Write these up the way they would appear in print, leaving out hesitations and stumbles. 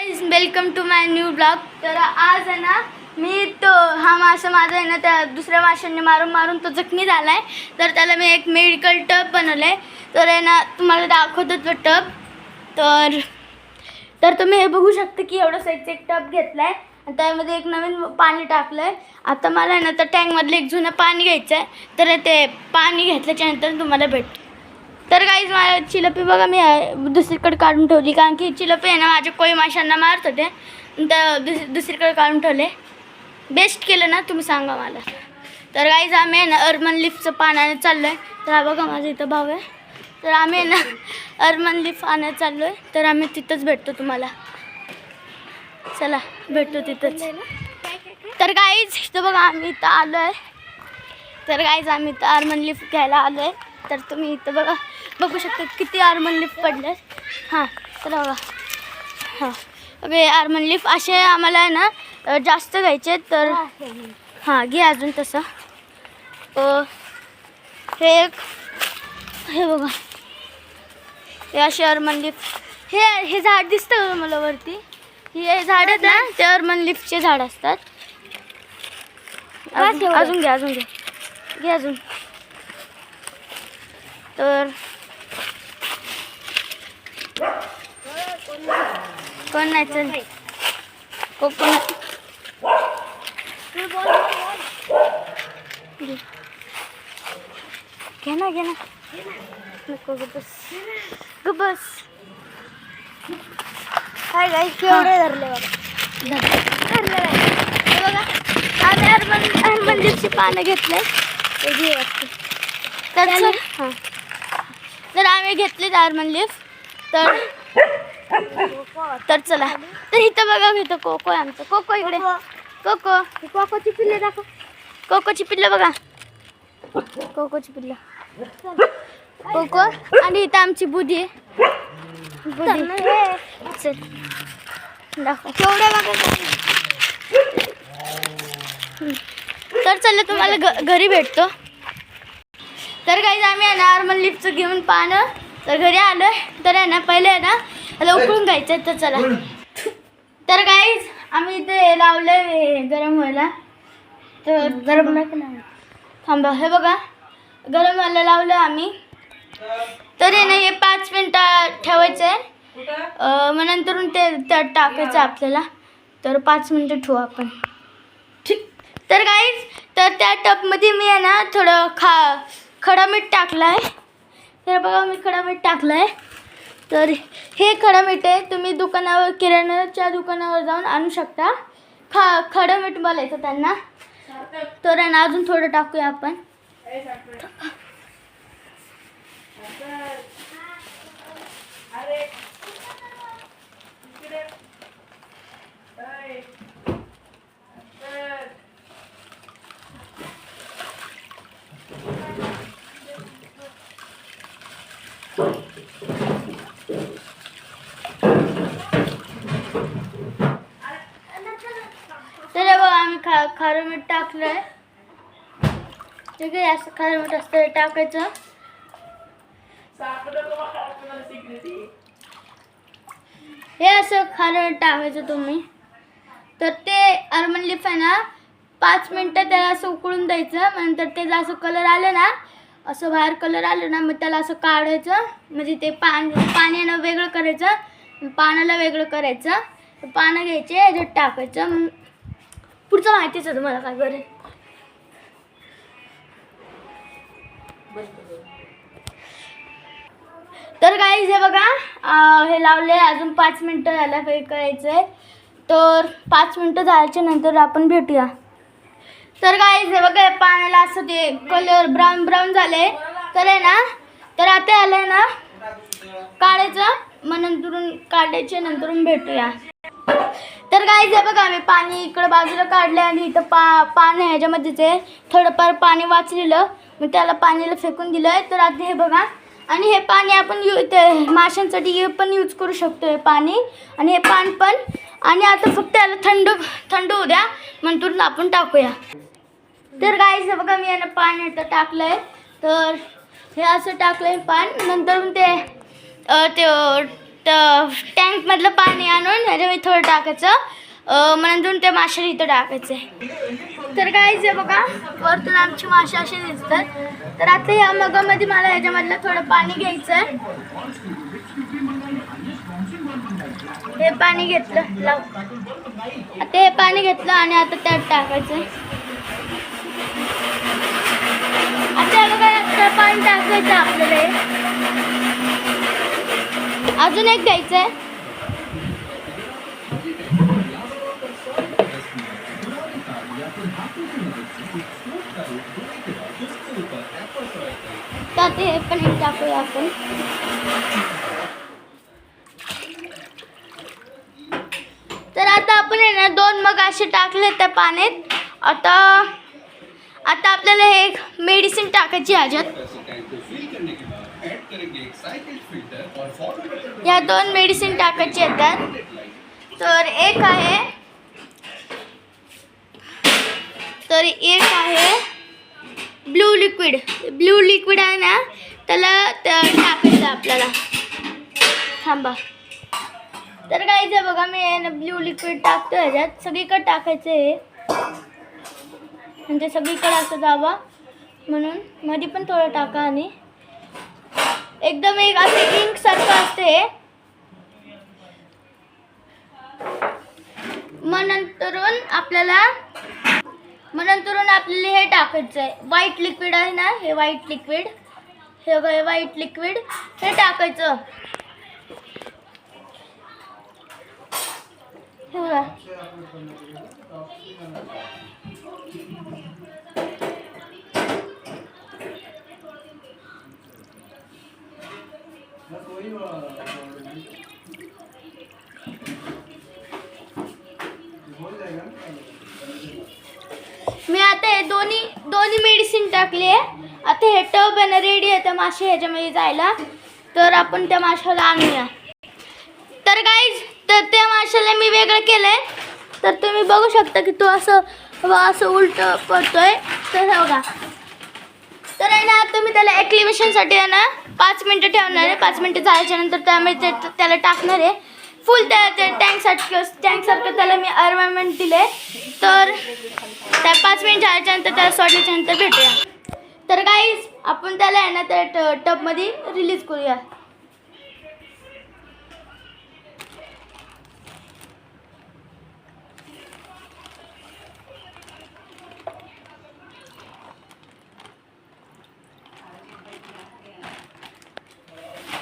Welcome to my new blog. तर आज आहे ना मी तो हा मासा माझा आहे ना त्या दुसऱ्या माशांनी मारून तो जखमी झाला आहे. तर त्याला मी एक मेडिकल टब बनवलं आहे. तर आहे ना तुम्हाला दाखवतो तो टब. तर तुम्ही हे बघू शकता की एवढं साईजचं एक टब घेतला आहे आणि त्यामध्ये एक नवीन पाणी टाकलं आहे. आता मला आहे ना तर टँकमधलं एक जुनं पाणी घ्यायचं आहे. तर ते पाणी घेतल्याच्यानंतर तुम्हाला भेटतं. तर काहीच मला चिलपी बघा मी दुसरीकडे काढून ठेवली, कारण की चिलपी आहे ना माझ्या कोळी माशांना मारत होते. तर दुसरीकडे काढून ठेवले. बेस्ट केलं ना, तुम्ही सांगा मला. तर काहीच आम्ही आहे ना अर्मन लिफचं पाण्याने चाललो आहे. तर हा बघा माझा इथं भाव आहे. तर आम्ही आहे ना अर्मन लिफ आणायला चाललो आहे. तर आम्ही तिथंच भेटतो तुम्हाला. चला भेटतो तिथंच. तर काहीच इथं बघा आम्ही इथं आलो आहे. तर काहीच आम्ही इथं अर्मन लिफ घ्यायला आलो आहे. तर तुम्ही इथं बघू शकता किती अर्मन लिफ पडले. हां तर बघा. हां अबे अर्मन लिफ असे आम्हाला आहे ना जास्त घ्यायचे. तर हां घे अजून तसं. हे बघा हे असे अर्मन लिफ. हे झाड दिसतं का मला वरती? हे झाड आहेत ना ते अर्मन लिफचे झाड असतात. अजून घे अजून. तर कोण नाही चल कोकोनट घे ना नको ग बस. काय गाईस केवढे धरले बघा. आम्ही अर्मन लिफची पानं घेतले. तर आम्ही घेतले अर्मन लिफ. तर चला. तर इथं बघा इथं कोको आहे आमचं. कोको इकडे. कोकोची पिल्ले दाखव. कोकोची पिल्लं बघा. कोकोची पिल्लं कोको. आणि इथं आमची बुधी आहे. चल दाखव केवढ्या बघा. तर चला तुम्हाला घरी भेटतो. तर काही आम्ही आहे ना अर्मन लिफचं घेऊन पानं तर घरी आलो आहे. तर आहे ना पहिले आहे ना त्याला उकळून घ्यायचं. तर चला. तर काहीच आम्ही इथे लावलं आहे गरम व्हायला. तर गरम थांबा. हे बघा गरम व्हायला लावलं आम्ही. तर आहे ना हे 5 मिनटं ठेवायचं आहे. मग नंतरून ते त्यात टाकायचं आपल्याला. तर 5 मिनटं ठेवू आपण. ठीक. तर काहीच तर त्या टबमध्ये मी आहे ना थोडं खडा मीठ टाकलं आहे. तर बघा मी खडा मीठ टाकलं आहे. तर हे खडा मीठ आहे. तुम्ही दुकानावर किराणाच्या दुकानावर जाऊन आणू शकता. खडं मीठ बोलायचं त्यांना. तर आहे ना अजून थोडं टाकूया आपण. तर बघा आम्ही खारं मीठ टाकलं आहे. ठीक आहे. असं खारं मीठ असतं टाकायचं. हे असं खारं मीठ टाकायचं तुम्ही. तर ते अर्मन लिफ आहे ना 5 मिनटं त्याला असं उकळून द्यायचं. नंतर त्याला असं कलर आलं ना असं बाहेर कलर आलं ना मग त्याला असं काढायचं. म्हणजे ते पाण्यानं वेगळं करायचं. पाण्याला वेगळं करायचं. पानं घ्यायचे ह्याच्यात टाकायचं. पुढचं माहितीच आहे तुम्हाला काय बरं. तर गाईज हे बघा हे लावले. अजून 5 मिनटं झालं काही करायचं आहे. तर 5 मिनटं झाल्याच्या नंतर आपण भेटूया. तर गाईज हे बघा पाण्याला असं ते कलर ब्राऊन झाले. तर आहे ना तर आता आलं ना काढायचं. मग नंतरून काढायचे नंतरून भेटूया. तर गाईज हे बघा आम्ही पाणी इकडं बाजूला काढलं आणि इथं पाणी ह्याच्यामध्येच आहे. थोडंफार पाणी वाचलेलं मग त्याला पाण्याला फेकून दिलं आहे. तर आता हे बघा. आणि हे पाणी आपण माशांसाठी पण यूज करू शकतो हे पाणी. आणि हे पाणी पण. आणि आता फक्त याला थंड होऊ द्या नंतर आपण टाकूया. तर गाईज हे बघा मी यानं पाणी इथं टाकलं आहे. तर हे असं टाकलं आहे पाणी. नंतर ते टँकमधलं पाणी आणून ह्याच्यामध्ये थोडं टाकायचं, म्हणून ते माशाला इथं टाकायचं आहे. तर काहीच आहे बघा, वरतून आमची मासे असे दिसतात. तर आता ह्या मगामध्ये मला ह्याच्यामधलं थोडं पाणी घ्यायचं आहे. हे पाणी घेतलं लाव. आता हे पाणी घेतलं आणि आता त्यात टाकायचं आहे. आता बघा पाणी टाकायचं आपल्याला. अजून एक घ्यायचं आहे. त्यात हे पण एक टाकूया आपण. तर आता आपण आहे ना 2 मग असे टाकले त्या पाण्यात. आता आपल्याला हे मेडिसिन टाकायची ह्याच्यात. या 2 मेडिसिन टाकायची येतात. तर एक आहे ब्लू लिक्विड आहे ना, त्याला टाकायचं आपल्याला. थांबा. तर काहीच आहे बघा, मी ब्लू लिक्विड टाकतो ह्याच्यात. सगळीकडे टाकायचं आहे म्हणजे सगळीकडे असं जावा, म्हणून मध्ये पण थोडं टाका. आणि एकदम एक असं इंक सारखं असते. मग नंतरून आपल्याला हे टाकायचं आहे. व्हाईट लिक्विड आहे ना, हे व्हाईट लिक्विड, हे टाकायचं. हे बघा. मी आता हे दोन्ही मेडिसिन टाकली आहे. आता हे टब आहे ना रेडी आहे त्या मासे ह्याच्यामध्ये जायला. तर आपण त्या माशाला आणूया. तर गाईज, तर त्या माशाला मी वेगळं केलं आहे. तर तुम्ही बघू शकता की तो असं उलट पडतोय. तर बघा. तर आहे ना, आता मी त्याला ॲक्लिवेशनसाठी आहे ना 5 मिनटं ठेवणार आहे. 5 मिनटं झाल्याच्या नंतर त्याला टाकणार आहे. फुल त्या टँकसारखं त्याला मी अरेंजमेंट दिले. तर त्या 5 मिनिट झाल्याच्या नंतर त्याला सोडल्याच्या नंतर भेटूया. तर गाईज, आपण त्याला आहे ना त्या टबमध्ये रिलीज करूया.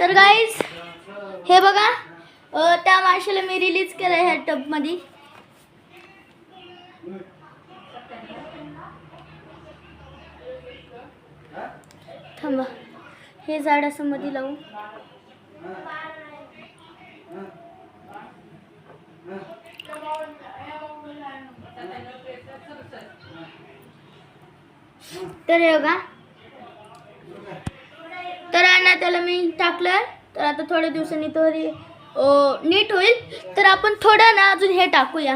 तर गाईज, हे बघा, त्या माशाला मी रिलीज केलं ह्या टबमध्ये. थांबा, हे झाड असं मध्ये लावू. तर हे बघा. तर आहे त्याला मी टाकलं. तर आता थोड्या दिवसांनी तो नीट होईल. तर आपण थोडं ना अजून हे टाकूया,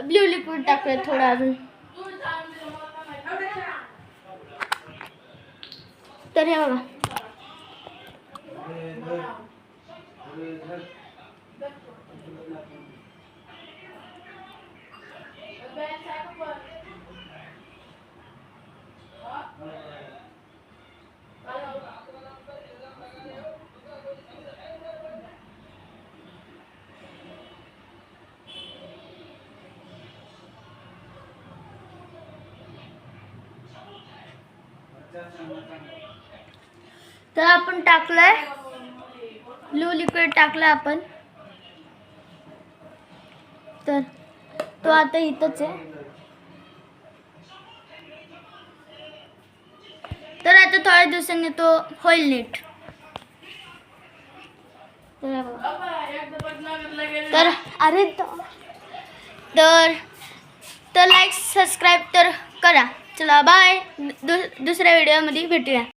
ब्लू लिक्विड टाकूया थोडं अजून. तर हे बघा. तर आपण टाकलंय ब्लू लिक्विड टाकलं आपण. तर तो आता इथंच आहे. तर आता थोड्या दिवसांनी तो होईल नीट. तर अरे तर लाईक सबस्क्राईब तर करा. चला बाय. दुसऱ्या व्हिडिओमध्ये भेटूया.